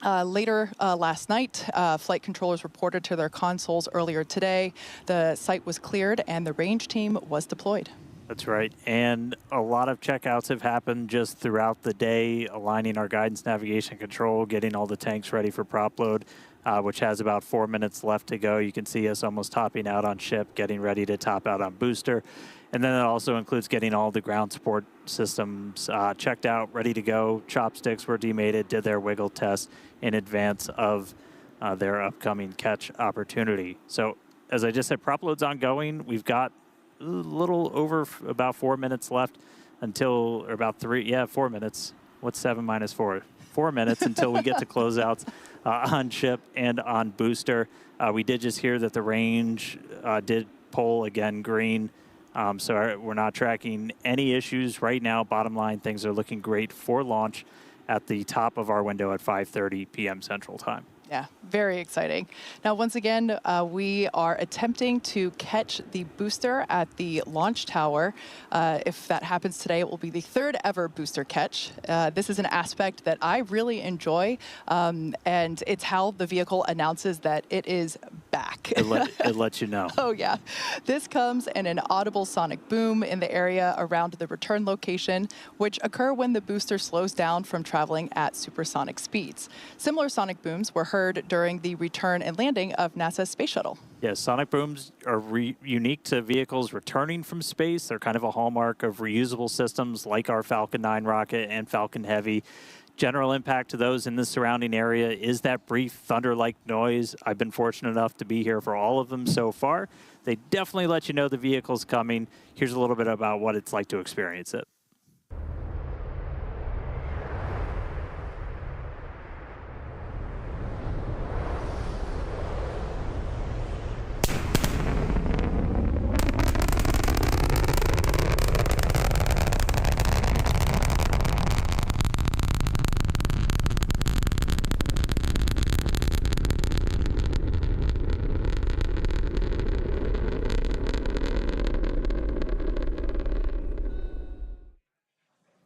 Later last night, flight controllers reported to their consoles earlier today. The site was cleared and the range team was deployed. That's right. And a lot of checkouts have happened just throughout the day, aligning our guidance, navigation, control, getting all the tanks ready for prop load, which has about 4 minutes left to go. You can see us almost topping out on ship, getting ready to top out on booster. And then it also includes getting all the ground support systems checked out, ready to go. Chopsticks were demated, did their wiggle test in advance of their upcoming catch opportunity. So as I just said, prop load's ongoing. We've got a little over about 4 minutes left until, or about 4 minutes. What's 7 minus 4? 4 minutes until we get to closeouts on ship and on booster. We did just hear that the range did pull again green. So we're not tracking any issues right now. Bottom line, things are looking great for launch at the top of our window at 5:30 p.m. Central Time. Yeah, very exciting. Now, once again, we are attempting to catch the booster at the launch tower. If that happens today, it will be the third ever booster catch. This is an aspect that I really enjoy, and it's how the vehicle announces that it is back. It lets you know. Oh, yeah. This comes in an audible sonic boom in the area around the return location, which occur when the booster slows down from traveling at supersonic speeds. Similar sonic booms were heard during the return and landing of NASA's space shuttle. Yes, sonic booms are unique to vehicles returning from space. They're kind of a hallmark of reusable systems like our Falcon 9 rocket and Falcon Heavy. General impact to those in the surrounding area is that brief thunder-like noise. I've been fortunate enough to be here for all of them so far. They definitely let you know the vehicle's coming. Here's a little bit about what it's like to experience it.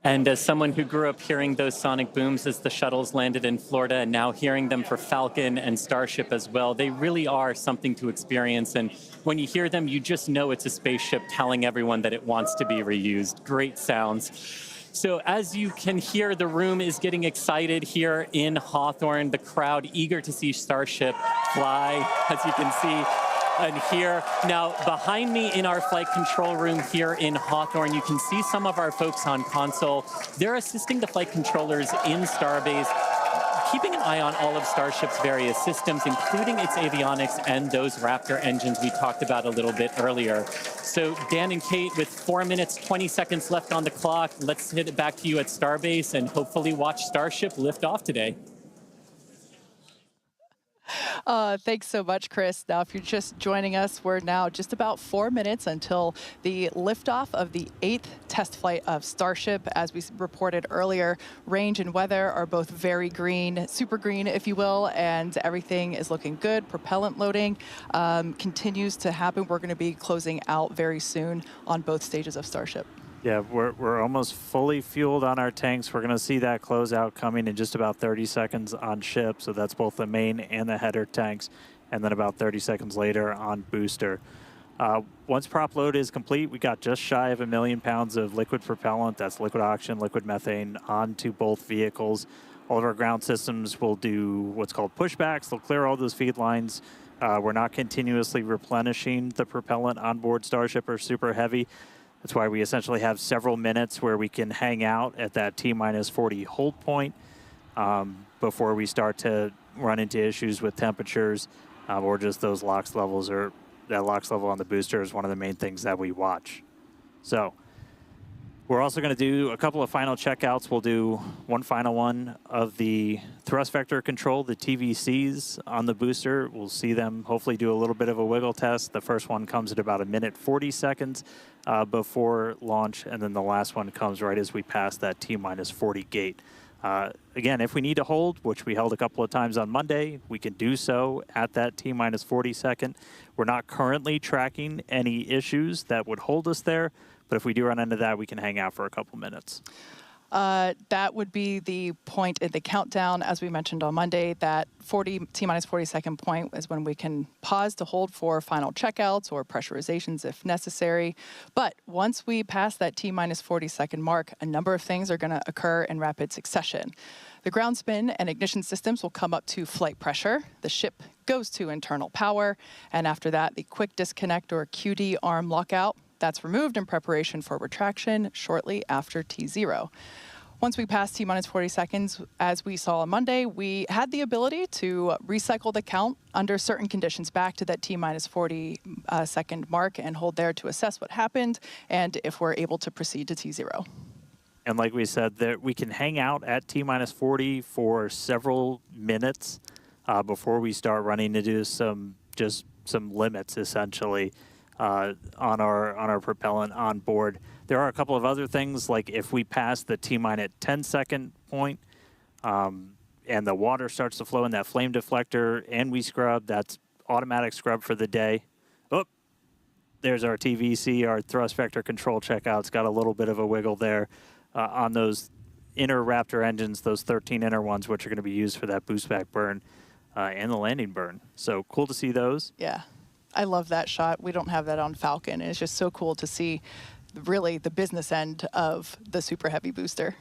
And as someone who grew up hearing those sonic booms as the shuttles landed in Florida and now hearing them for Falcon and Starship as well, they really are something to experience. And when you hear them, you just know it's a spaceship telling everyone that it wants to be reused. Great sounds. So as you can hear, the room is getting excited here in Hawthorne. The crowd eager to see Starship fly, as you can see. And here, now behind me in our flight control room here in Hawthorne, you can see some of our folks on console. They're assisting the flight controllers in Starbase, keeping an eye on all of Starship's various systems, including its avionics and those Raptor engines we talked about a little bit earlier. So Dan and Kate, with 4 minutes, 20 seconds left on the clock, let's hit it back to you at Starbase and hopefully watch Starship lift off today. Thanks so much, Chris. Now, if you're just joining us, we're now just about 4 minutes until the liftoff of the 8th test flight of Starship. As we reported earlier, range and weather are both very green, super green, if you will, and everything is looking good. Propellant loading continues to happen. We're going to be closing out very soon on both stages of Starship. Yeah, we're almost fully fueled on our tanks. We're going to see that closeout coming in just about 30 seconds on ship. So that's both the main and the header tanks. And then about 30 seconds later on booster. Once prop load is complete, we got just shy of 1 million pounds of liquid propellant. That's liquid oxygen, liquid methane onto both vehicles. All of our ground systems will do what's called pushbacks. They'll clear all those feed lines. We're not continuously replenishing the propellant on board Starship or Super Heavy. That's why we essentially have several minutes where we can hang out at that T-minus 40 hold point before we start to run into issues with temperatures or just those LOX levels, or that LOX level on the booster is one of the main things that we watch. So we're also going to do a couple of final checkouts. We'll do one final one of the thrust vector control, the TVCs on the booster. We'll see them hopefully do a little bit of a wiggle test. The first one comes at about 1:40 before launch, and then the last one comes right as we pass that T-minus 40 gate. Again, if we need to hold, which we held a couple of times on Monday, we can do so at that T-minus 40 second. We're not currently tracking any issues that would hold us there, but if we do run into that, we can hang out for a couple minutes. That would be the point in the countdown, as we mentioned on Monday. That T-minus 40-second point is when we can pause to hold for final checkouts or pressurizations if necessary. But once we pass that T-minus 40-second mark, a number of things are going to occur in rapid succession. The ground spin and ignition systems will come up to flight pressure. The ship goes to internal power. And after that, the quick disconnect or QD arm lockout, that's removed in preparation for retraction shortly after T0. Once we pass T-minus 40 seconds, as we saw on Monday, we had the ability to recycle the count under certain conditions back to that T-minus 40 second mark and hold there to assess what happened and if we're able to proceed to T0. And like we said, that we can hang out at T-minus 40 for several minutes before we start running into some limits, essentially, on our propellant on board. There are a couple of other things, like if we pass the T-minus 10-second point and the water starts to flow in that flame deflector and we scrub, that's automatic scrub for the day. Oh, there's our TVC, our thrust vector control checkout. It's got a little bit of a wiggle there on those inner Raptor engines, those 13 inner ones, which are going to be used for that boost back burn and the landing burn. So cool to see those. Yeah, I love that shot. We don't have that on Falcon. And it's just so cool to see really the business end of the Super Heavy booster.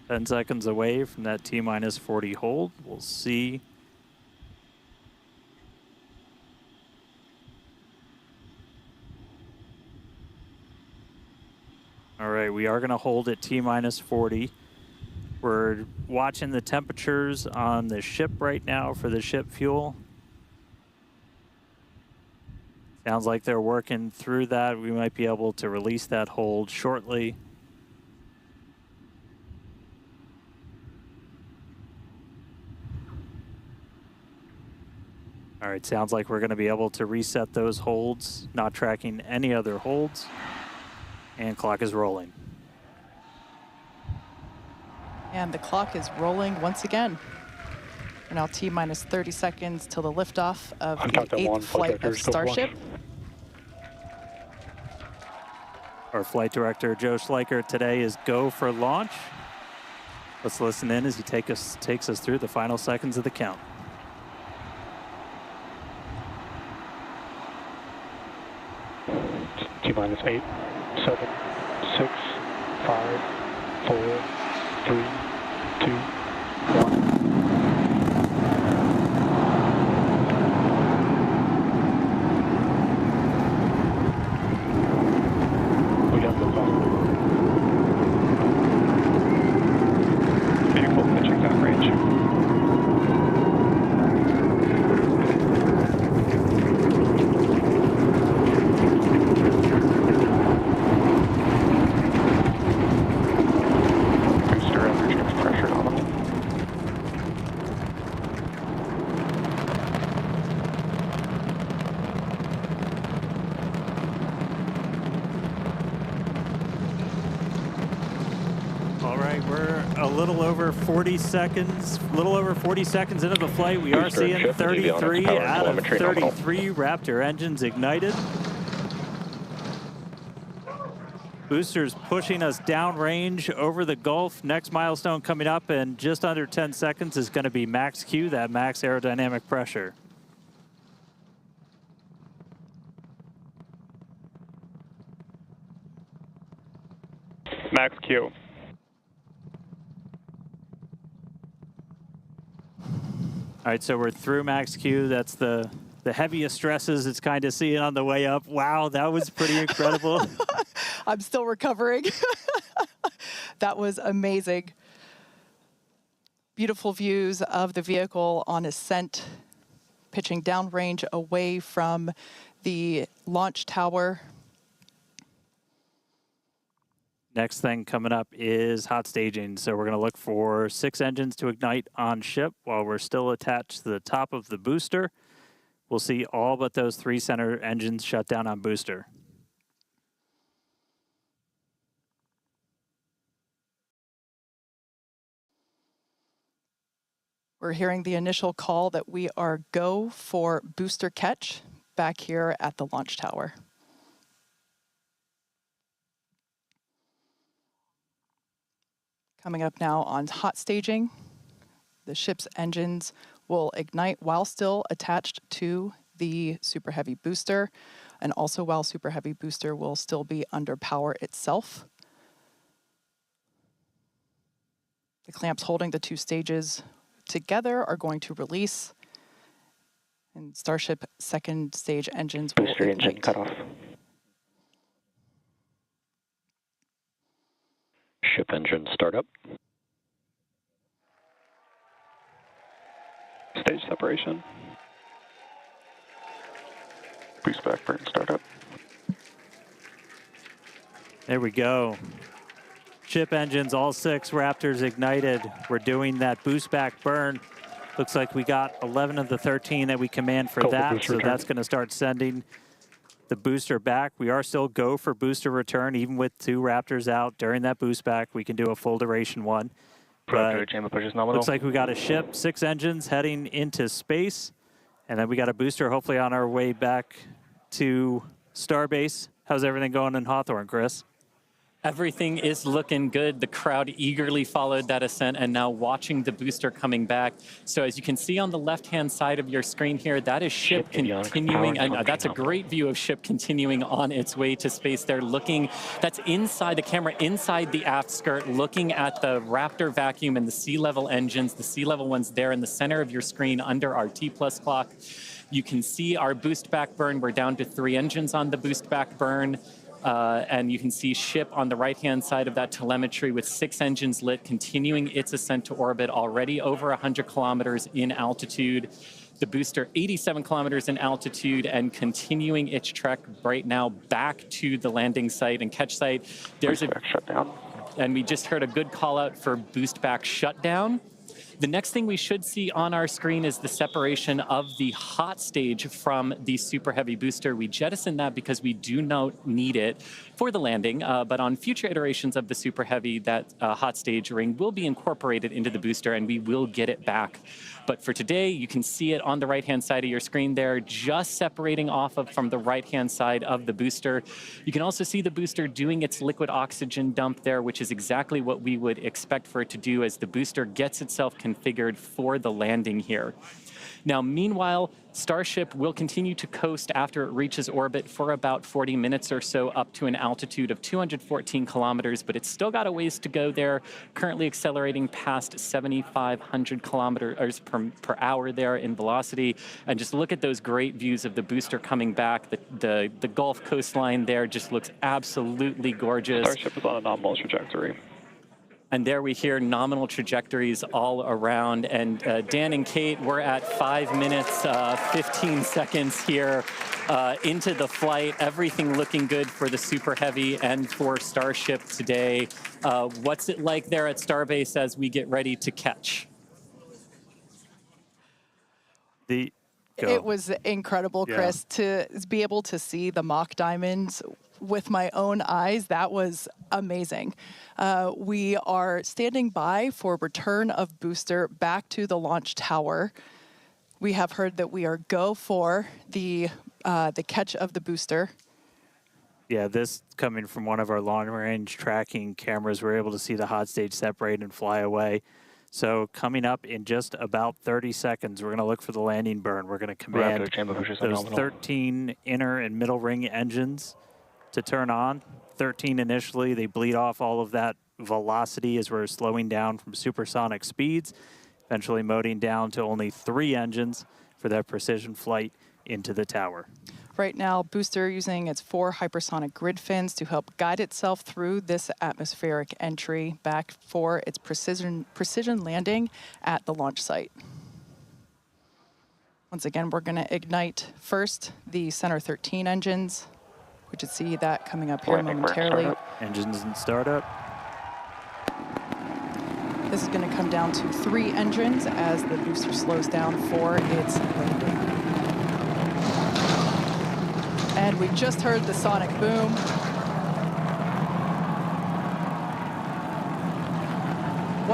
Ten seconds away from that T-minus 40 hold. We'll see. All right, we are going to hold at T-minus 40. We're watching the temperatures on the ship right now for the ship fuel. Sounds like they're working through that. We might be able to release that hold shortly. All right, sounds like we're going to be able to reset those holds, not tracking any other holds. And clock is rolling. And the clock is rolling once again. We're now T-minus 30 seconds till the liftoff of the 8th flight of Starship. Our flight director, Joe Schleicher, today is go for launch. Let's listen in as he takes us through the final seconds of the count. T-minus 8, 7, 6, 5, 4, 3, 2, 1. We got the ball. Vehicle pitching down range. A little over 40 seconds into the flight. We are seeing 33 out of 33 Raptor engines ignited. Boosters pushing us downrange over the Gulf. Next milestone coming up in just under 10 seconds is going to be max Q, that max aerodynamic pressure. Max Q. All right, so we're through max Q. That's the heaviest stresses it's kind of seeing on the way up. Wow, that was pretty incredible. I'm still recovering. That was amazing. Beautiful views of the vehicle on ascent, pitching downrange away from the launch tower. Next thing coming up is hot staging. So we're going to look for 6 engines to ignite on ship while we're still attached to the top of the booster. We'll see all but those 3 center engines shut down on booster. We're hearing the initial call that we are go for booster catch back here at the launch tower. Coming up now on hot staging, the ship's engines will ignite while still attached to the Super Heavy booster, and also while Super Heavy booster will still be under power itself. The clamps holding the two stages together are going to release, and Starship second stage engines will Booster ignite. engine cut off. Ship engine startup. Stage separation. Boost back burn startup. There we go. Ship engines, all 6 Raptors ignited. We're doing that boost back burn. Looks like we got 11 of the 13 that we command for that, so that's going to start sending the booster back. We are still go for booster return, even with 2 Raptors out during that boost back. We can do a full duration one. But chamber push is nominal. looks like we got a ship, 6 engines heading into space, and then we got a booster hopefully on our way back to Starbase. How's everything going in Hawthorne, Chris? Everything is looking good. The crowd eagerly followed that ascent and now watching the booster coming back. So as you can see on the left-hand side of your screen here, that is ship continuing. And that's a great view of ship continuing on its way to space. They're looking, that's inside the camera, inside the aft skirt, looking at the Raptor vacuum and the sea level engines. The sea level ones there in the center of your screen under our T+ clock. You can see our boost back burn. We're down to 3 engines on the boost back burn. And you can see ship on the right-hand side of that telemetry with 6 engines lit, continuing its ascent to orbit, already over 100 kilometers in altitude. The booster 87 kilometers in altitude and continuing its trek right now back to the landing site and catch site. There's a shutdown. And we just heard a good call out for boost back shutdown. The next thing we should see on our screen is the separation of the hot stage from the Super Heavy booster. We jettisoned that because we do not need it for the landing, but on future iterations of the Super Heavy, that hot stage ring will be incorporated into the booster and we will get it back. But for today, you can see it on the right-hand side of your screen there, just separating off of from the right-hand side of the booster. You can also see the booster doing its liquid oxygen dump there, which is exactly what we would expect for it to do as the booster gets itself configured for the landing here. Now, meanwhile, Starship will continue to coast after it reaches orbit for about 40 minutes or so up to an altitude of 214 kilometers, but it's still got a ways to go there, currently accelerating past 7,500 kilometers per hour there in velocity. And just look at those great views of the booster coming back. The Gulf coastline there just looks absolutely gorgeous. Starship is on a nominal trajectory. And there we hear nominal trajectories all around. And Dan and Kate, we're at 5 minutes, 15 seconds here into the flight. Everything looking good for the Super Heavy and for Starship today. What's it like there at Starbase as we get ready to catch? It was incredible, Chris, to be able to see the mock diamonds with my own eyes. That was amazing. We are standing by for return of booster back to the launch tower. We have heard that we are go for the catch of the booster. Yeah, this coming from one of our long-range tracking cameras, we're able to see the hot stage separate and fly away. So coming up in just about 30 seconds, we're going to look for the landing burn. We're going to command those 13 inner and middle ring engines to turn on. 13 initially, they bleed off all of that velocity as we're slowing down from supersonic speeds, eventually moding down to only 3 engines for that precision flight into the tower. Right now, booster using its 4 hypersonic grid fins to help guide itself through this atmospheric entry back for its precision landing at the launch site. Once again, we're going to ignite first the center 13 engines. We should see that coming up here momentarily. Engines in startup. This is going to come down to 3 engines as the booster slows down for its landing. And we just heard the sonic boom.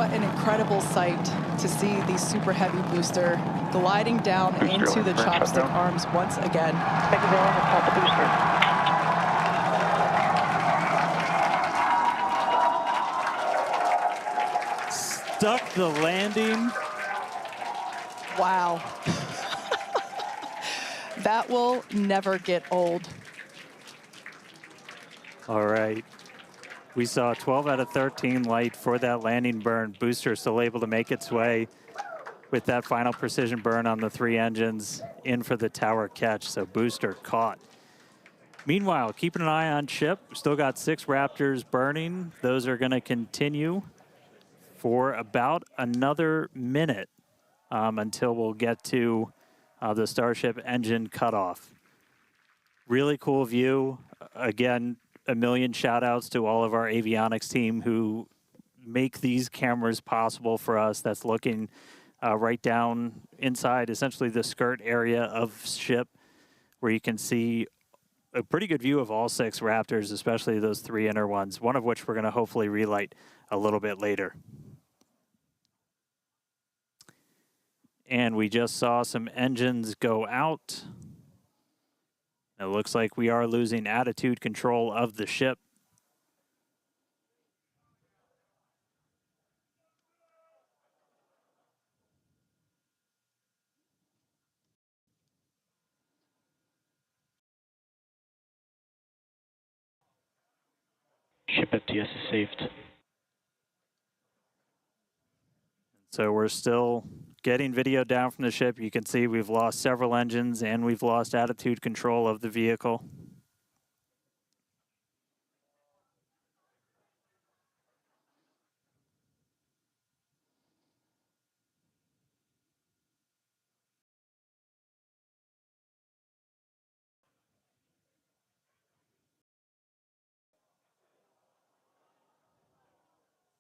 what an incredible sight to see the super heavy booster gliding down into the chopstick arms once again. Thank you very much. Start the booster. Stuck the landing. Wow. That will never get old. All right. We saw 12 out of 13 light for that landing burn. Booster still able to make its way with that final precision burn on the 3 engines in for the tower catch. So booster caught. Meanwhile, keeping an eye on ship. Still got 6 Raptors burning. Those are going to continue for about another minute until we'll get to the Starship engine cutoff. Really cool view. Again, a million shout outs to all of our avionics team who make these cameras possible for us. That's looking right down inside essentially the skirt area of ship, where you can see a pretty good view of all 6 Raptors, especially those 3 inner ones, one of which we're going to hopefully relight a little bit later. And we just saw some engines go out. It looks like we are losing attitude control of the ship. Ship FTS is saved. So we're still getting video down from the ship. You can see we've lost several engines and we've lost attitude control of the vehicle.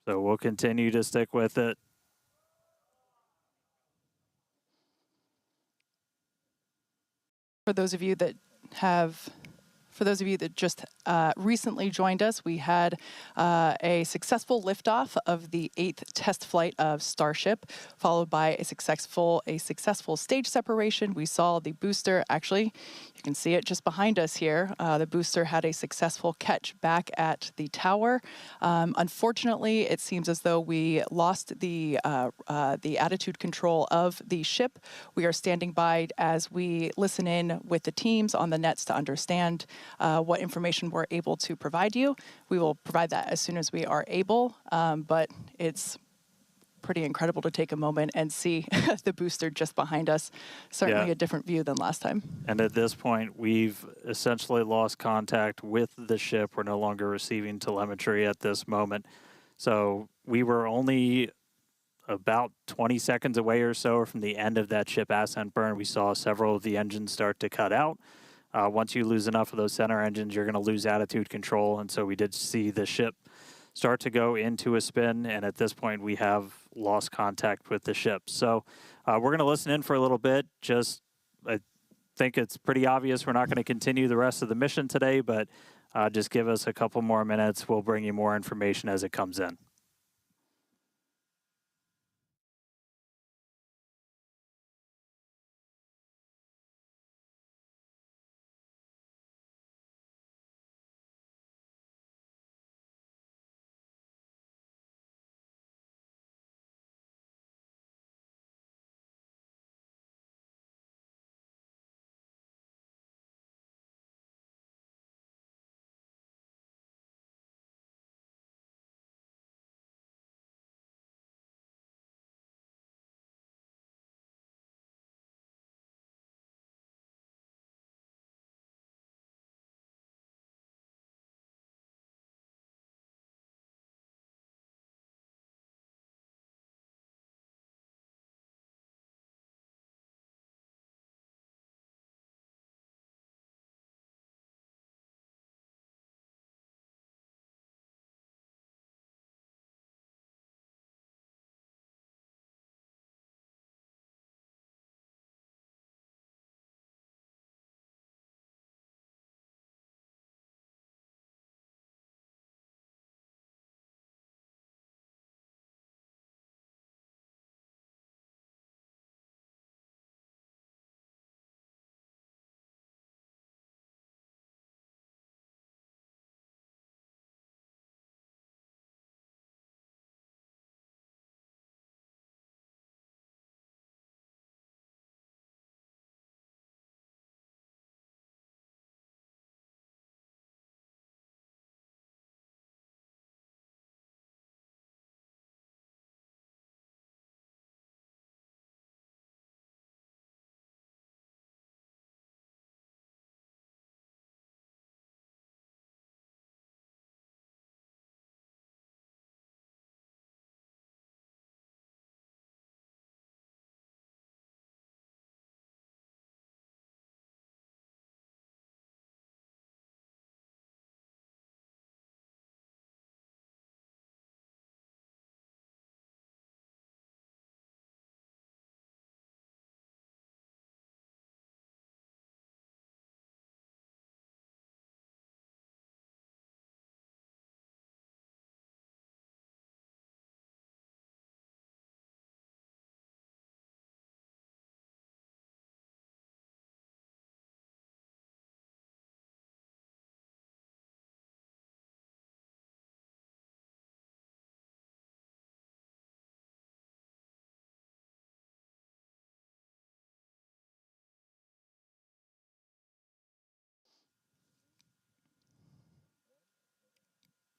So we'll continue to stick with it. For those of you that just recently joined us, we had a successful liftoff of the 8th test flight of Starship, followed by a successful stage separation. We saw the booster, actually, you can see it just behind us here. The booster had a successful catch back at the tower. Unfortunately, it seems as though we lost the attitude control of the ship. We are standing by as we listen in with the teams on the nets to understand what information we're able to provide you. We will provide that as soon as we are able, but it's pretty incredible to take a moment and see the booster just behind us. Certainly a different view than last time. And at this point, we've essentially lost contact with the ship. We're no longer receiving telemetry at this moment. So we were only about 20 seconds away or so from the end of that ship ascent burn. We saw several of the engines start to cut out. Once you lose enough of those center engines, you're going to lose attitude control. And so we did see the ship start to go into a spin. And at this point, we have lost contact with the ship. So we're going to listen in for a little bit. I think it's pretty obvious we're not going to continue the rest of the mission today, but just give us a couple more minutes. We'll bring you more information as it comes in.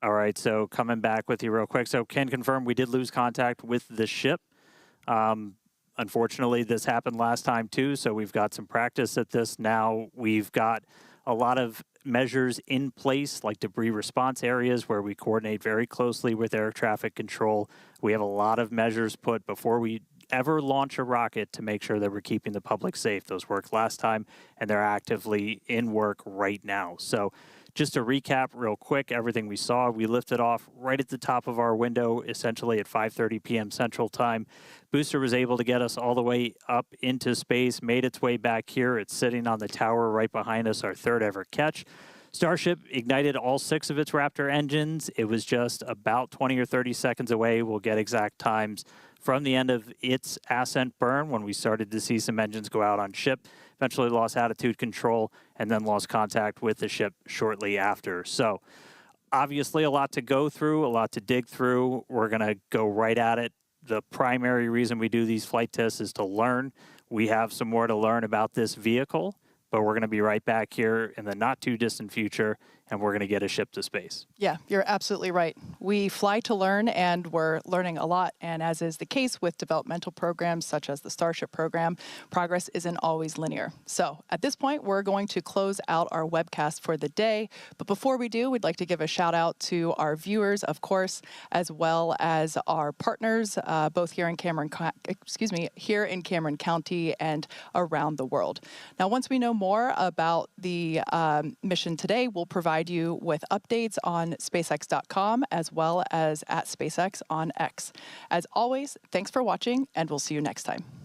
All right, so coming back with you real quick. So can confirm we did lose contact with the ship. Unfortunately, this happened last time too, so we've got some practice at this now. We've got a lot of measures in place, like debris response areas where we coordinate very closely with air traffic control. We have a lot of measures put before we ever launch a rocket to make sure that we're keeping the public safe. Those worked last time, and they're actively in work right now. So just to recap real quick, everything we saw, we lifted off right at the top of our window, essentially at 5:30 p.m. Central Time. Booster was able to get us all the way up into space, made its way back here. It's sitting on the tower right behind us, our third ever catch. Starship ignited all 6 of its Raptor engines. It was just about 20 or 30 seconds away. We'll get exact times from the end of its ascent burn when we started to see some engines go out on ship. Eventually lost attitude control and then lost contact with the ship shortly after. So obviously a lot to go through, a lot to dig through. We're going to go right at it. The primary reason we do these flight tests is to learn. We have some more to learn about this vehicle, but we're going to be right back here in the not too distant future, and we're going to get a ship to space. Yeah, you're absolutely right. We fly to learn, and we're learning a lot. And as is the case with developmental programs such as the Starship program, progress isn't always linear. So at this point, we're going to close out our webcast for the day. But before we do, we'd like to give a shout out to our viewers, of course, as well as our partners, both here in Cameron County and around the world. Now, once we know more about the mission today, we'll provide you with updates on SpaceX.com as well as at SpaceX on X. As always, thanks for watching, and we'll see you next time.